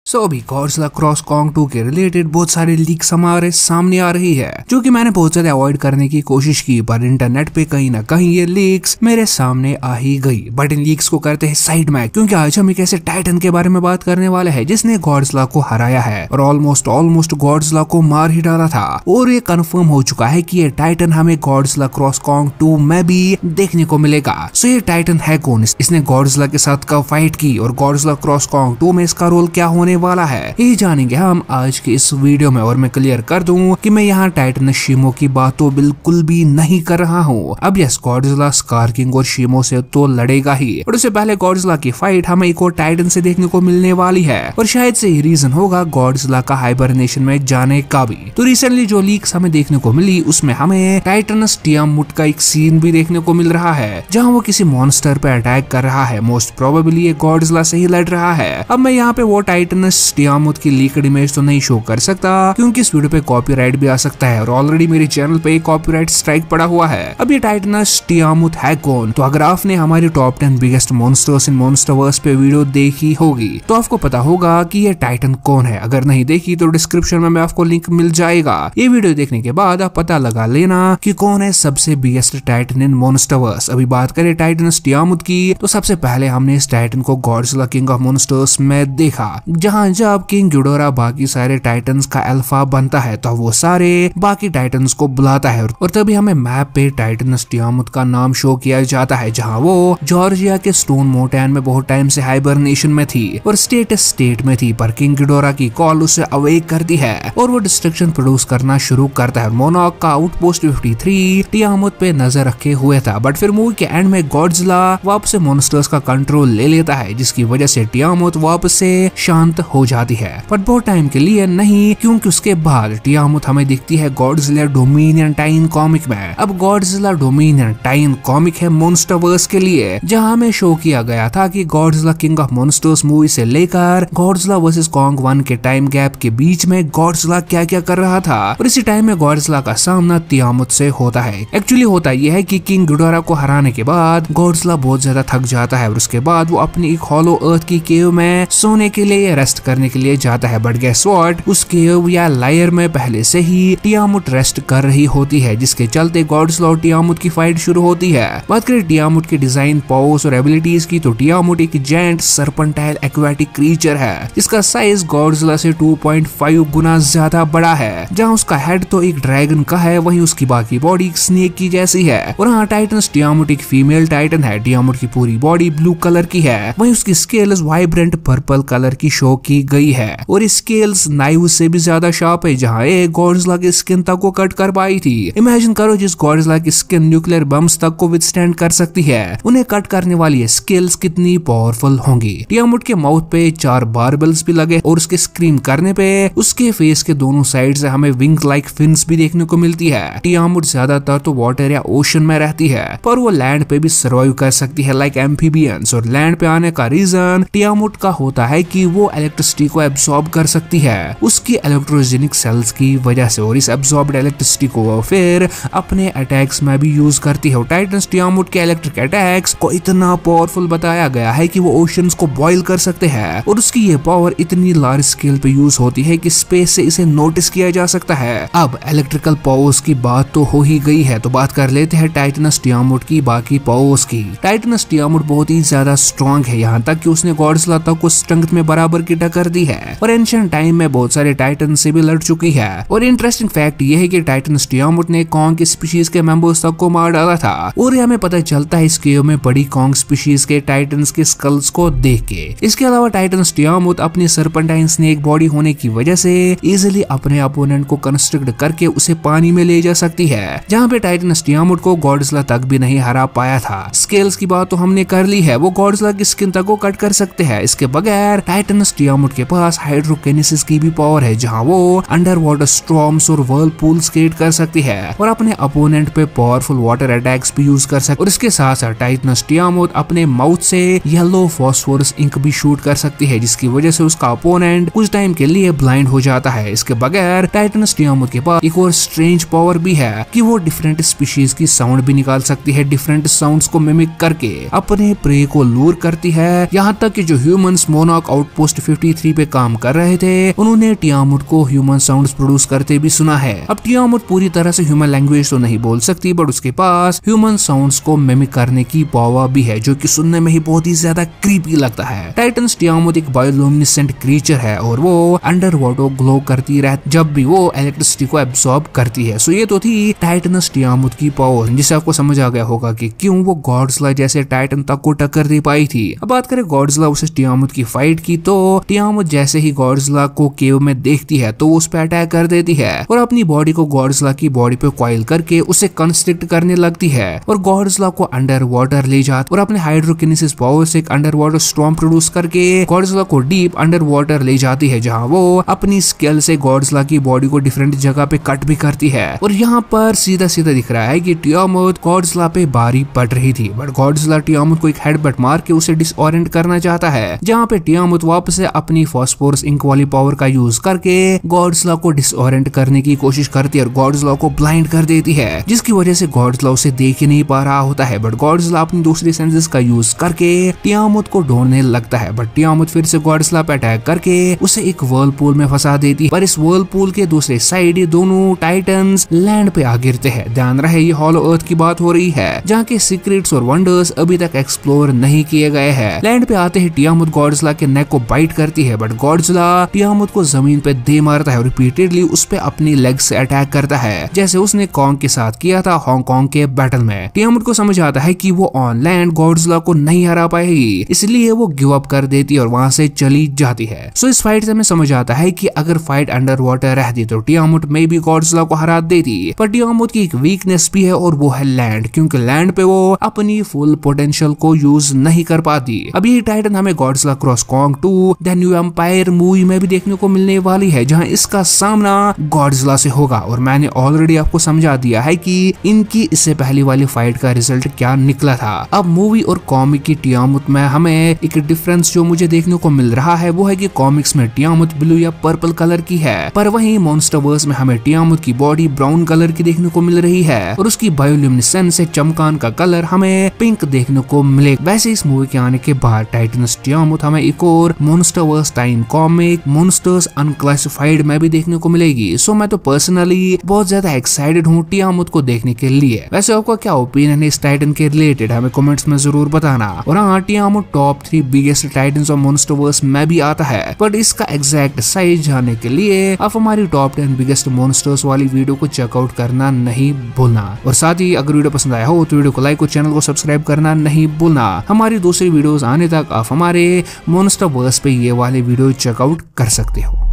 सो अभी Godzilla cross Kong 2 के related बहुत सारे लीक्स हमारे सामने आ रही है, जो कि मैंने बहुत ज्यादा अवॉइड करने की कोशिश की, पर इंटरनेट पे कहीं ना कहीं ये लीक्स मेरे सामने आ ही गई। बट इन लीक्स को करते हैं साइड में, क्योंकि आज हम एक ऐसे टाइटन के बारे में बात करने वाले हैं जिसने गॉडजिला को हराया है और ऑलमोस्ट गॉडजिला को मार ही डाला था। और ये कंफर्म हो चुका है कि ये टाइटन हमें गॉडजिला क्रॉस कॉन्ग 2 में भी देखने को मिलेगा। सो ये टाइटन है कौन, इसने गॉडजिला के साथ कब फाइट की और गॉडजिला क्रॉस कॉन्ग 2 में इसका रोल क्या होने वाला है, यही जानेंगे हम आज के इस वीडियो में। और मैं क्लियर कर दूं कि मैं यहाँ टाइटन शीमो की बात तो बिल्कुल भी नहीं कर रहा हूँ। अब यस, गॉडजिला स्कार किंग और शीमो से तो लड़ेगा ही, और उससे पहले गॉडजिला की फाइट हमें एक और टाइटन से देखने को मिलने वाली है, और शायद से ही रीजन होगा गॉडजिला का हाइबरनेशन में जाने का भी। तो रिसेंटली जो लीक्स हमें देखने को मिली उसमें हमें टाइटनस टियामुट का एक सीन भी देखने को मिल रहा है, जहाँ वो किसी मॉन्स्टर पे अटैक कर रहा है। मोस्ट प्रोबेबली ये गॉडजिला से ही लड़ रहा है। अब मैं यहाँ पे वो टाइटनस टियामुट की लीक्ड इमेज तो नहीं शो कर सकता, क्योंकि इस वीडियो पे कॉपीराइट भी आ सकता है, और ऑलरेडी मेरे चैनल पे कॉपीराइट स्ट्राइक पड़ा हुआ है। अब ये टाइटनस टियामुट है कौन? तो अगर आपने हमारी टॉप 10 बिगेस्ट मॉन्स्टर्स इन मॉन्स्टरवर्स पे वीडियो देखी होगी तो आपको पता होगा कि ये टाइटन कौन है। अगर नहीं देखी तो डिस्क्रिप्शन में आपको लिंक मिल जाएगा। ये वीडियो देखने के बाद आप पता लगा लेना कि कौन है सबसे बिगेस्ट टाइटन इन मॉन्स्टरवर्स। अभी बात करें टाइटनस टियामुट की, तो सबसे पहले हमने इस टाइटन को गॉडजिला किंग ऑफ मॉन्स्टर्स में देखा, जहाँ जब किंग गिडोरा बाकी सारे टाइटन्स का अल्फा बनता है तो वो सारे बाकी टाइटन्स को बुलाता है, और तभी हमें मैप पे टाइटनस टियामुट का नाम शो किया जाता है, जहाँ वो जॉर्जिया के स्टोन माउंटेन में बहुत टाइम से हाइबरनेशन में थी और स्टेट में थी। पर किंग गिडोरा की कॉल उसे अवेक करती है और वो डिस्ट्रक्शन प्रोड्यूस करना शुरू करता है। मोनॉक का आउटपोस्ट 53 टियामुट पे नजर रखे हुए था, बट फिर मूवी के एंड में गॉडजिला वापस से मॉन्स्टर्स का कंट्रोल ले लेता है, जिसकी वजह से टियामुट वापस से शांत हो जाती है, पर बहुत टाइम के लिए नहीं, क्योंकि उसके बाद टियामुट हमें दिखती है गॉडजिला डोमिनियन टाइन कॉमिक में। अब गॉडजिला डोमिनियन टाइन कॉमिक है मॉन्स्टरवर्स के लिए, जहां में शो किया गया था कि Godzilla king of monsters movie से लेकर गॉडजिला वर्सेस कॉन्ग 1 के टाइम गैप के बीच में गॉडजिला क्या क्या कर रहा था, और इसी टाइम में गॉडजिला का सामना टियामुट से होता है। एक्चुअली होता यह है कि किंग गिडोरा को हराने के बाद गॉडजिला बहुत ज्यादा थक जाता है, और उसके बाद वो अपनी एक हॉलो अर्थ की केव में सोने के लिए रेस्ट करने के लिए जाता है। बट गेस व्हाट, उस केव या लायर में पहले से ही टियामुट रेस्ट कर रही होती है, जिसके चलते गॉडजिला और टियामुट की फाइट शुरू होती है। बात करें टियामुट के डिजाइन, पावर्स और एबिलिटीज की, तो टियामुट एक जायंट सर्पेंटाइल एक्वाटिक क्रीचर है, जिसका साइज गॉडजिला से 2.5 गुना ज्यादा बड़ा है। जहाँ उसका हेड तो एक ड्रैगन का है, वहीं उसकी बाकी बॉडी एक स्नेक की जैसी है। और हाँ, टाइटनस टियामुट एक फीमेल टाइटन है। टियामुट की पूरी बॉडी ब्लू कलर की है, वहीं उसकी स्केल्स वाइब्रेंट पर्पल कलर की शो की गई है, और स्केल्स नाइव से भी ज्यादा शार्प है, जहाँ एक गॉडजिला की स्किन तक को कट कर पाई थी। इमेजिन करो, जिस गॉडजिला की स्किन न्यूक्लियर बम्स तक को विथस्टैंड कर सकती है, उन्हें कट करने वाली स्केल्स कितनी पावरफुल होंगी। टियामुट के माउथ पे 4 बारबल्स भी लगे, और उसके स्क्रीम करने पे उसके फेस के दोनों साइड से हमें विंग लाइक फिन्स भी देखने को मिलती है। टियामुट ज्यादातर तो वाटर या ओशन में रहती है, पर वो लैंड पे भी सर्वाइव कर सकती है लाइक एम्फीबियंस। और लैंड पे आने का रीजन टियामुट का होता है कि वो इलेक्ट्रिसिटी को एब्सॉर्ब कर सकती है उसकी इलेक्ट्रोजेनिक सेल्स की वजह से, और इस एब्सॉर्ब्ड इलेक्ट्रिसिटी को वो फिर अपने अटैक्स में भी यूज करती है। टाइटनस टियामुट के इलेक्ट्रिक अटैक्स को इतना पावरफुल बताया गया है कि वो ओशंस को बॉयल कर सकते हैं, और उसकी ये पावर इतनी लार्ज स्केल पे यूज होती है कि स्पेस से इसे नोटिस किया जा सकता है। अब इलेक्ट्रिकल पावर्स की बात तो हो ही गई है, तो बात कर लेते हैं टाइटनस टियामुट की बाकी पावर्स की। टाइटनस टियामुट बहुत ही ज्यादा स्ट्रॉन्ग है, यहाँ तक कि उसने गॉडजिला तक को स्ट्रेंथ में बराबर की टक्कर दी है, और एंशिएंट टाइम में बहुत सारे टाइटन से भी लड़ चुकी है। और इंटरेस्टिंग फैक्ट ये है कि टाइटनस टियामुट ने कॉन्ग की स्पीशीज के मेंबर्स तक को मार डाला था, और हमें पता चलता है इस केव में बड़ी कॉन्ग स्पीशीज के टाइटन्स के स्कल्स को देख के। इसके अलावा टाइटनस टियामुट अपनी सर्पेंटाइन स्नेक बॉडी होने की वजह से इजिली अपने अपोनेंट को कंस्ट्रक्ट करके उसे पानी में ले जा सकती है, जहाँ पे टाइटनस टियामुट को गॉडजिला तक भी नहीं हरा पाया था। स्केल्स की बात तो हमने कर ली है, वो गॉडजिला की स्किन तक को कट कर सकते हैं। इसके बगैर टाइटनस टियामुट के पास हाइड्रोकिनेसिस की भी पावर है, जहाँ वो अंडर वाटर स्टॉर्म्स और व्हर्लपूल्स क्रिएट कर सकती है, और अपने अपोनेंट पे पावरफुल वाटर अटैक्स भी यूज कर सकती है। और इसके साथ साथ टाइटनस टियामुट अपने माउथ से येलो फॉस्फोरस इंक भी शूट कर सकती है, जिसकी वजह से उसका अपोनेंट कुछ टाइम के लिए ब्लाइंड हो जाता है। इसके बगैर टाइटनस टियामुट के पास एक और स्ट्रेंज पावर भी है कि वो डिफरेंट स्पीशीज की साउंड भी निकाल सकती है, डिफरेंट साउंड्स को मिमिक करके अपने प्रे को लूर करती है। यहाँ तक कि जो ह्यूमंस मोनॉक आउटपोस्ट 53 पे काम कर रहे थे, उन्होंने टियामुट को ह्यूमन साउंड्स प्रोड्यूस करते भी सुना है। अब टियामुट पूरी तरह से ह्यूमन लैंग्वेज तो नहीं बोल सकती, बट उसके पास ह्यूमन साउंड्स को मिमिक करने की पावर भी है, जो कि सुनने में ही बहुत ही ज्यादा क्रीपी लगता है। टाइटन्स टियामुट एक बायोलुमिनेसेंट क्रीचर है और वो अंडर वाटर ग्लो करती रहती जब भी वो इलेक्ट्रिसिटी को एब्सॉर्ब करती है। सो ये तो थी टाइटनस टियामुट की पावर, जिससे आपको समझ आ गया होगा कि क्यों वो गॉडजिला जैसे टाइटन तक को टक्कर दे पाई थी। अब बात करें गॉडजिला वर्सेस टियामुट की फाइट की, तो टियामुट जैसे ही गॉडजिला को केव में देखती है तो उस पर अटैक कर देती है और अपनी बॉडी को गॉडजिला की बॉडी पे कॉइल करके उसे कंस्ट्रिक्ट करने लगती है और गॉडजिला को अंडर वाटर ले जाती और अपने हाइड्रोकिनेसिस पावर से एक अंडर वाटर स्टॉर्म प्रोड्यूस करके गॉडजिला को डीप अंडर वाटर ले जाती है, जहाँ वो अपनी स्केल से गॉडजिला की बॉडी को डिफरेंट जगह पे कट भी करती है। और यहाँ पर सीधा सीधा दिख रहा है कि टियामुट गॉडजिला पे भारी पड़ रही थी, बट गॉडजिला टियामुट को एक हेडबट मार के उसे डिसऑरेंट करना चाहता है, जहाँ पे टियामुट वापस से अपनी फास्फोरस इंक वाली पावर का यूज करके गॉडजिला को डिसऑरेंट करने की कोशिश करती है और गॉडजिला को ब्लाइंड कर देती है, जिसकी वजह से गॉडजिला उसे देख ही नहीं पा रहा होता है। बट गॉडजिला अपनी दूसरी सेंसेस का यूज करके टियामुट को ढूंढने लगता है, बट टियामुट फिर से गॉडजिला पे अटैक करके उसे एक वर्लपूल में फंसा देती है। पर इस वर्लपूल के दूसरे साइड ये दोनों टाइटन्स लैंड पे आ गिरते हैं। ध्यान रहे ये हॉलो अर्थ की बात हो रही है, जहाँ के सीक्रेट्स और वंडर्स अभी तक एक्सप्लोर नहीं किए गए हैं। लैंड पे आते ही टियामुट गॉडजिला के नेक को बाइट करती है, बट गॉडजिला टियामुट को जमीन पे दे मारता है और रिपीटेडली उस पे अपनी लेग से अटैक करता है, जैसे उसने कॉन्ग के साथ किया था हांगकांग के बैटल में। टियामुट को समझ आता है कि वो ऑन लैंड गॉडजिला को नहीं हरा पाएगी, इसलिए वो गिव अप कर देती है और वहां से चली जाती है। सो इस फाइट से हमें समझ आता है कि अगर फाइट अंडर वाटर रहती तो टियामुट में भी गॉडजिला को हरा देती, पर टियामुट की एक वीकनेस भी है और वो है लैंड, क्योंकि लैंड पे वो अपनी फुल पोटेंशियल को यूज नहीं कर पाती। अब ये टाइटन हमें Godzilla cross Kong 2 The New Empire movie में भी देखने को मिलने वाली है, जहां इसका सामना गॉडजिला से होगा। और मैंने ऑलरेडी आपको समझा दिया है कि इनकी इससे पहली वाली फाइट का रिजल्ट क्या निकला था। अब मूवी और कॉमिक की टियामुट में हमें एक डिफरेंस जो मुझे देखने को मिल रहा है वो है कि कॉमिक्स में टियामुट ब्लू या पर्पल कलर की है, पर वहीं मॉन्स्टरवर्स में हमें टियामुट की बॉडी ब्राउन कलर की देखने को मिल रही है और उसकी बायोल्यूमिनेसेंस से चमकान का कलर हमें पिंक देखने को मिलेगा। वैसे इस मूवी के आने के बाद टाइटनस टियामुट हमें एक और MonsterVerse time comic monsters unclassified में भी देखने को मिलेगी। सो मैं तो पर्सनली बहुत ज्यादा एक्साइटेड हूँ टियामुट को देखने के लिए। वैसे आपका क्या ओपिनियन है इस टाइटन के रिलेटेड, हमें कमेंट्स में जरूर बताना। और हाँ, Tiamat top 3 biggest titans of Monsterverse में भी आता है, बट इसका एग्जैक्ट साइज जानने के लिए आप हमारी टॉप 10 बिगेस्ट मॉन्स्टर्स वाली वीडियो को चेकआउट करना नहीं भूलना। और साथ ही अगर वीडियो पसंद आया हो तो वीडियो को लाइक और चैनल को सब्सक्राइब करना नहीं भूलना। हमारी दूसरी वीडियोस आने तक आप हमारे मॉन्स्टरवर्स पे ये वाले वीडियो चेकआउट कर सकते हो।